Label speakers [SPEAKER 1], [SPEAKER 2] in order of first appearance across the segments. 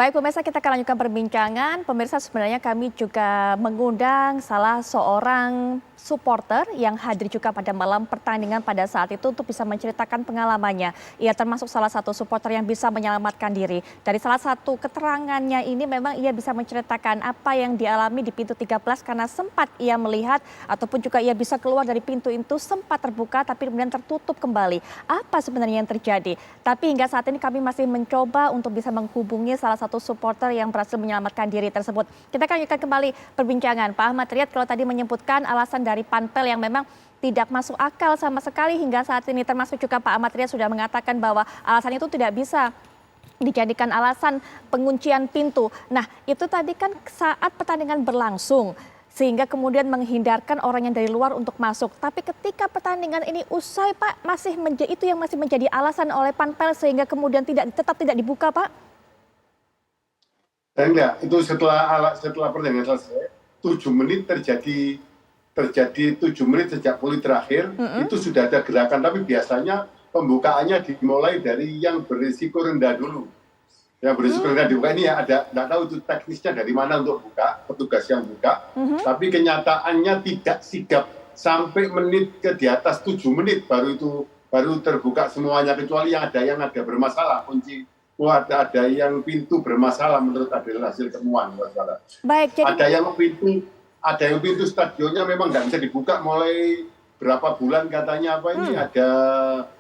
[SPEAKER 1] Baik pemirsa, kita akan lanjutkan perbincangan. Pemirsa, sebenarnya kami juga mengundang salah seorang supporter yang hadir juga pada malam pertandingan pada saat itu untuk bisa menceritakan pengalamannya. Ia termasuk salah satu supporter yang bisa menyelamatkan diri. Dari salah satu keterangannya ini memang ia bisa menceritakan apa yang dialami di pintu 13 karena sempat ia melihat ataupun juga ia bisa keluar dari pintu itu sempat terbuka tapi kemudian tertutup kembali. Apa sebenarnya yang terjadi? Tapi hingga saat ini kami masih mencoba untuk bisa menghubungi salah satu supporter yang berhasil menyelamatkan diri tersebut. Kita akan lanjutkan kembali perbincangan. Pak Ahmad Riyad, kalau tadi menyebutkan alasan dari Panpel yang memang tidak masuk akal sama sekali hingga saat ini, termasuk juga Pak Ahmad Riyad sudah mengatakan bahwa alasan itu tidak bisa dijadikan alasan penguncian pintu. Nah, itu tadi kan saat pertandingan berlangsung, sehingga kemudian menghindarkan orang yang dari luar untuk masuk. Tapi ketika pertandingan ini usai, Pak, itu yang masih menjadi alasan oleh Panpel sehingga kemudian tetap tidak dibuka, Pak?
[SPEAKER 2] Enggak, itu setelah pertandingan selesai, 7 menit terjadi 7 menit sejak pulih terakhir, itu sudah ada gerakan, tapi biasanya pembukaannya dimulai dari yang berisiko rendah dulu. Yang berisiko rendah dibuka ini ya ada, nggak tahu itu teknisnya dari mana untuk buka, petugas yang buka, tapi kenyataannya tidak sigap sampai menit di atas 7 menit baru terbuka semuanya, kecuali yang ada bermasalah, kunci. Ada yang pintu bermasalah menurut hasil temuan.
[SPEAKER 1] Baik, jadi
[SPEAKER 2] ada yang pintu stadionnya memang nggak bisa dibuka mulai berapa bulan katanya ada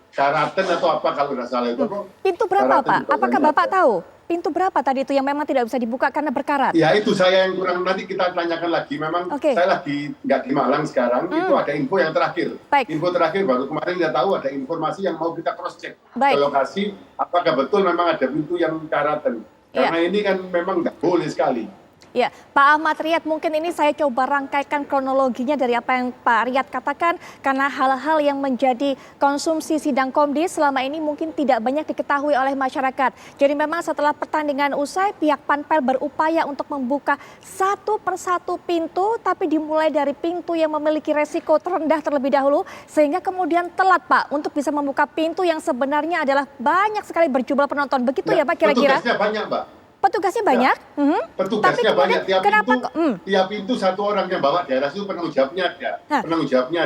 [SPEAKER 2] karatan atau apa kalau nggak salah itu.
[SPEAKER 1] Pintu berapa, Pak? Apakah Bapak tahu? Pintu berapa tadi itu yang memang tidak bisa dibuka karena berkarat?
[SPEAKER 2] Ya itu saya yang kurang, nanti kita tanyakan lagi. Memang saya lagi nggak di Malang sekarang, itu ada info yang terakhir. Info terakhir baru kemarin kita tahu ada informasi yang mau kita cross check ke lokasi, apakah betul memang ada pintu yang karatan. Karena ini kan memang nggak boleh sekali.
[SPEAKER 1] Ya, Pak Ahmad Riyad, mungkin ini saya coba rangkaikan kronologinya dari apa yang Pak Riyad katakan, karena hal-hal yang menjadi konsumsi sidang Komdis selama ini mungkin tidak banyak diketahui oleh masyarakat. Jadi memang setelah pertandingan usai, pihak Panpel berupaya untuk membuka satu persatu pintu, tapi dimulai dari pintu yang memiliki resiko terendah terlebih dahulu, sehingga kemudian telat, Pak, untuk bisa membuka pintu yang sebenarnya adalah banyak sekali berjumlah penonton. Begitu ya, Pak, kira-kira?
[SPEAKER 2] Petugasnya banyak, Mbak.
[SPEAKER 1] Petugasnya banyak?
[SPEAKER 2] Petugasnya banyak, tiap pintu satu orang yang bawa daerah itu penanggung jawabnya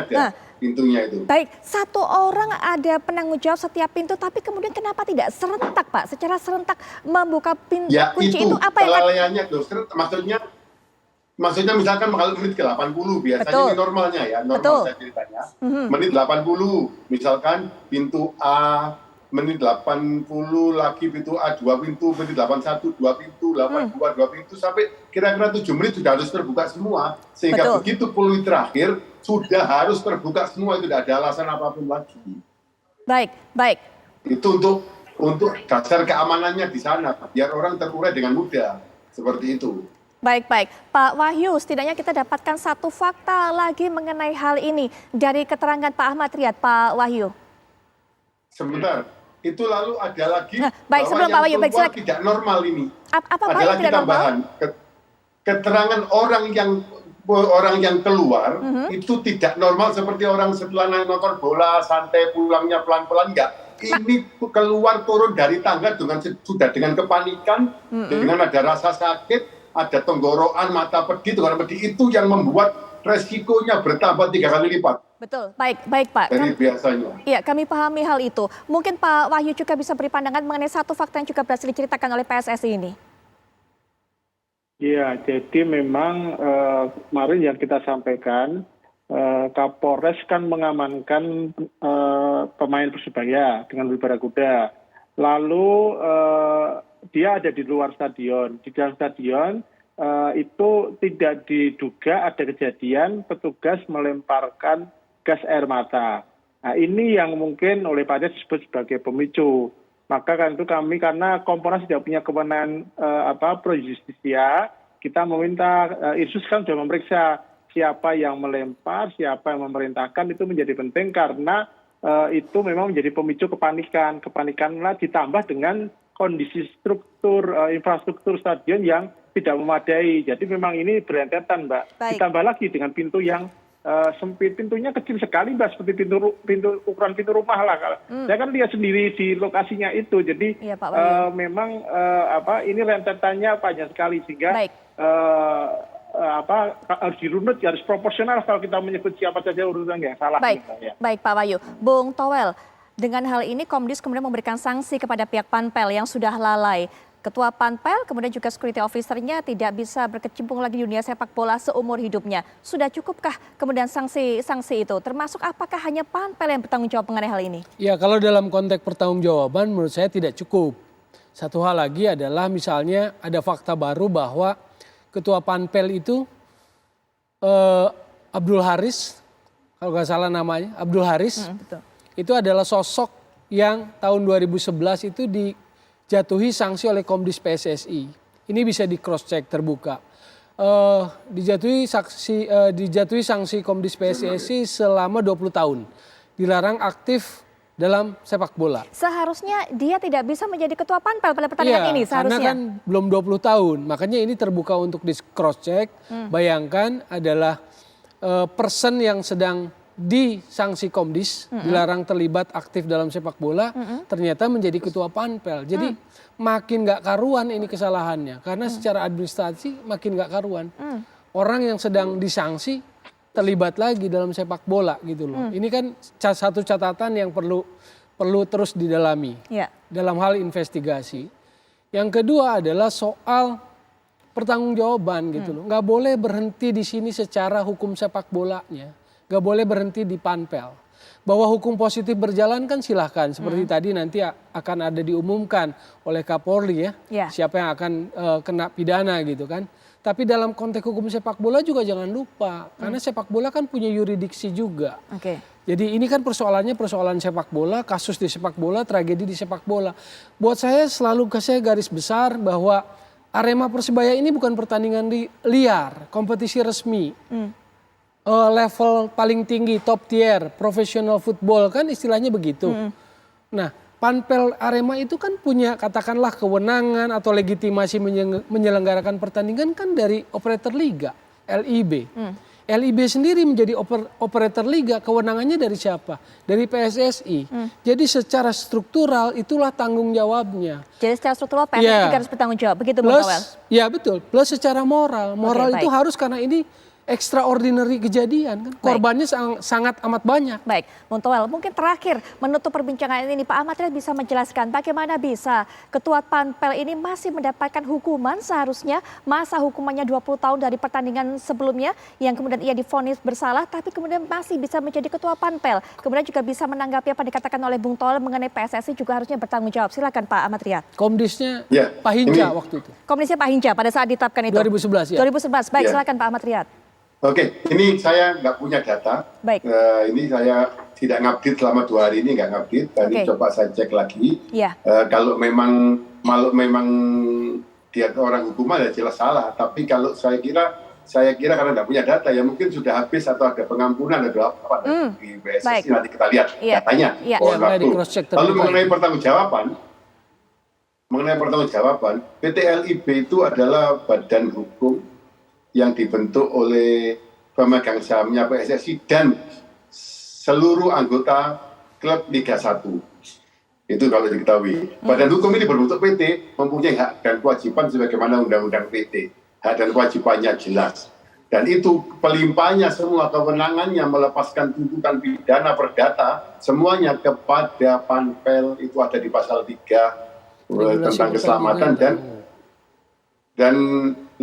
[SPEAKER 2] ada, pintunya itu.
[SPEAKER 1] Baik, satu orang ada penanggung jawab setiap pintu, tapi kemudian kenapa tidak serentak, Pak? Secara serentak membuka pintu kunci itu apa yang...
[SPEAKER 2] kelalaiannya, maksudnya misalkan kalau menit ke 80 biasanya ini normalnya ya, normal saya ceritanya. Menit 80 misalkan pintu A, menit 80 lagi pintu A 2 pintu, menit 81 2 pintu, 82 2 pintu, sampai kira-kira 7 menit sudah harus terbuka semua. Sehingga begitu pulih terakhir sudah harus terbuka semua, itu tidak ada alasan apapun lagi.
[SPEAKER 1] Baik.
[SPEAKER 2] Itu untuk dasar keamanannya di sana, biar orang terurai dengan mudah, seperti itu.
[SPEAKER 1] Baik. Pak Wahyu, setidaknya kita dapatkan satu fakta lagi mengenai hal ini dari keterangan Pak Ahmad Riyad, Pak Wahyu.
[SPEAKER 2] Sebentar. Itu lalu ada lagi
[SPEAKER 1] baik, sebelum Pak Wahyu,
[SPEAKER 2] tidak normal ini.
[SPEAKER 1] Apa
[SPEAKER 2] ada lagi tambahan. Keterangan orang yang keluar itu tidak normal seperti orang setelah nonton bola santai pulangnya pelan-pelan, enggak. Ini keluar turun dari tangga sudah dengan kepanikan, dengan ada rasa sakit, ada tenggorokan, mata pedih, itu yang membuat resikonya bertambah 3 kali lipat.
[SPEAKER 1] Betul, baik Pak.
[SPEAKER 2] Dari biasanya.
[SPEAKER 1] Iya, kami pahami hal itu. Mungkin Pak Wahyu juga bisa beri pandangan mengenai satu fakta yang juga berhasil diceritakan oleh PSSI ini.
[SPEAKER 3] Iya, jadi memang kemarin yang kita sampaikan, Kapolres kan mengamankan pemain Persebaya dengan berbarakuda. Lalu dia ada di luar stadion. Di dalam stadion itu tidak diduga ada kejadian petugas melemparkan gas air mata. Nah, ini yang mungkin oleh Pak Riyad disebut sebagai pemicu. Maka kan itu kami, karena Komponas tidak punya kewenangan pro justisia, kita meminta Irsus kan sudah memeriksa siapa yang melempar, siapa yang memerintahkan, itu menjadi penting karena itu memang menjadi pemicu kepanikan. Kepanikanlah ditambah dengan kondisi infrastruktur stadion yang tidak memadai. Jadi memang ini berentetan, Mbak. Ditambah lagi dengan pintu yang sempit, pintunya kecil sekali Mbak, seperti ukuran pintu rumah lah. Saya kan lihat sendiri di lokasinya itu, jadi
[SPEAKER 1] Iya, Pak Wahyu.
[SPEAKER 3] memang ini rentetannya panjang sekali sehingga
[SPEAKER 1] Baik.
[SPEAKER 3] harus dirunut, harus proporsional kalau kita menyebut siapa saja urutannya salah.
[SPEAKER 1] Baik,
[SPEAKER 3] misalnya.
[SPEAKER 1] baik Pak Wahyu. Bung Towel, dengan hal ini Komdis kemudian memberikan sanksi kepada pihak Panpel yang sudah lalai. Ketua Panpel kemudian juga security officer-nya tidak bisa berkecimpung lagi di dunia sepak bola seumur hidupnya. Sudah cukupkah kemudian sanksi itu? Termasuk apakah hanya Panpel yang bertanggung jawab mengenai hal ini?
[SPEAKER 4] Ya, kalau dalam konteks pertanggungjawaban menurut saya tidak cukup. Satu hal lagi adalah misalnya ada fakta baru bahwa Ketua Panpel itu Abdul Haris, kalau nggak salah namanya, Abdul Haris,
[SPEAKER 1] Betul.
[SPEAKER 4] itu adalah sosok yang tahun 2011 itu dijatuhi sanksi oleh Komdis PSSI. Ini bisa di cross check terbuka. Dijatuhi sanksi Komdis PSSI selama 20 tahun. Dilarang aktif dalam sepak bola.
[SPEAKER 1] Seharusnya dia tidak bisa menjadi ketua Panpel pada pertandingan ini
[SPEAKER 4] karena
[SPEAKER 1] seharusnya.
[SPEAKER 4] kan belum 20 tahun. Makanya ini terbuka untuk di cross check. Bayangkan adalah person yang sedang disanksi Komdis, dilarang terlibat aktif dalam sepak bola, ternyata menjadi ketua Panpel. Jadi makin gak karuan ini kesalahannya. Karena secara administrasi makin gak karuan. Orang yang sedang disanksi terlibat lagi dalam sepak bola gitu loh. Ini kan satu catatan yang perlu terus didalami dalam hal investigasi. Yang kedua adalah soal pertanggungjawaban gitu loh. Nggak boleh berhenti di sini secara hukum sepak bolanya. Nggak boleh berhenti di Panpel. Bahwa hukum positif berjalan kan silahkan. Seperti tadi nanti akan ada diumumkan oleh Kapolri ya. Siapa yang akan kena pidana gitu kan. Tapi dalam konteks hukum sepak bola juga jangan lupa. Karena sepak bola kan punya yuridiksi juga. Jadi ini kan persoalannya persoalan sepak bola, kasus di sepak bola, tragedi di sepak bola. Buat saya selalu saya garis besar bahwa Arema Persebaya ini bukan pertandingan liar, kompetisi resmi. Level paling tinggi, top tier, profesional football kan istilahnya begitu. Nah, Panpel Arema itu kan punya katakanlah kewenangan atau legitimasi menyelenggarakan pertandingan kan dari operator liga, LIB. LIB sendiri menjadi operator liga, kewenangannya dari siapa? Dari PSSI. Jadi secara struktural itulah tanggung jawabnya.
[SPEAKER 1] Jadi secara struktural PSSI harus bertanggung jawab, begitu Bung Towel?
[SPEAKER 4] Ya betul, plus secara moral. Moral itu harus karena ini extraordinary kejadian kan, korbannya sangat amat banyak.
[SPEAKER 1] Baik, Bung Towel, mungkin terakhir menutup perbincangan ini Pak Ahmad Riyad bisa menjelaskan bagaimana bisa Ketua Panpel ini masih mendapatkan hukuman seharusnya masa hukumannya 20 tahun dari pertandingan sebelumnya yang kemudian ia divonis bersalah tapi kemudian masih bisa menjadi Ketua Panpel. Kemudian juga bisa menanggapi apa dikatakan oleh Bung Towel mengenai PSSI juga harusnya bertanggung jawab. Silakan Pak Ahmad Riyad.
[SPEAKER 4] Komdisnya Pak Hinca waktu itu.
[SPEAKER 1] Komdisnya Pak Hinca pada saat ditetapkan itu.
[SPEAKER 4] 2011 ya.
[SPEAKER 1] 2011, baik silakan Pak Ahmad Riyad.
[SPEAKER 2] Oke, ini saya nggak punya data.
[SPEAKER 1] Baik.
[SPEAKER 2] Ini saya tidak ngupdate selama 2 hari ini, nggak ngupdate. Tadi coba saya cek lagi. Kalau memang dia orang hukuman ya jelas salah. Tapi kalau saya kira karena nggak punya data ya mungkin sudah habis atau ada pengampunan atau apa di PSSI nanti kita lihat datanya. Lalu mengenai pertanggungjawaban, PT LIB itu adalah badan hukum yang dibentuk oleh pemegang sahamnya PSSI dan seluruh anggota klub Liga 1. Itu kalau diketahui. Badan hukum ini berbentuk PT, mempunyai hak dan kewajiban sebagaimana undang-undang PT. Hak dan kewajibannya jelas. Dan itu pelimpahnya semua kewenangannya melepaskan tuntutan pidana perdata, semuanya kepada Panpel, itu ada di pasal 3 tentang keselamatan dan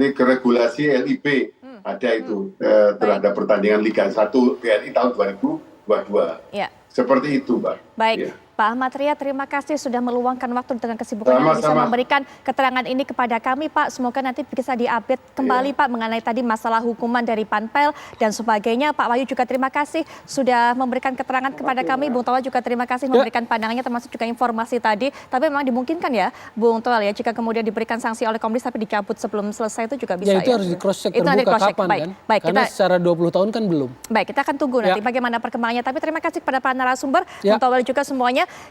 [SPEAKER 2] regulasi LIB ada itu terhadap pertandingan Liga 1 BRI tahun 2022. Seperti itu, Mbak.
[SPEAKER 1] Baik. Pak Ahmad Riyad, terima kasih sudah meluangkan waktu dengan kesibukannya bisa memberikan keterangan ini kepada kami, Pak. Semoga nanti bisa diupdate kembali, Pak, mengenai tadi masalah hukuman dari Panpel dan sebagainya. Pak Wahyu juga terima kasih sudah memberikan keterangan kepada kami. Bung Towel juga terima kasih memberikan pandangannya termasuk juga informasi tadi. Tapi memang dimungkinkan ya, Bung Towel ya, jika kemudian diberikan sanksi oleh Komdis tapi dicabut sebelum selesai itu juga bisa.
[SPEAKER 4] Ya itu harus di cross check terbuka kapan kan? Karena secara 20 tahun kan belum.
[SPEAKER 1] Baik, kita akan tunggu nanti bagaimana perkembangannya. Tapi terima kasih kepada para narasumber, Bung Towel juga semuanya.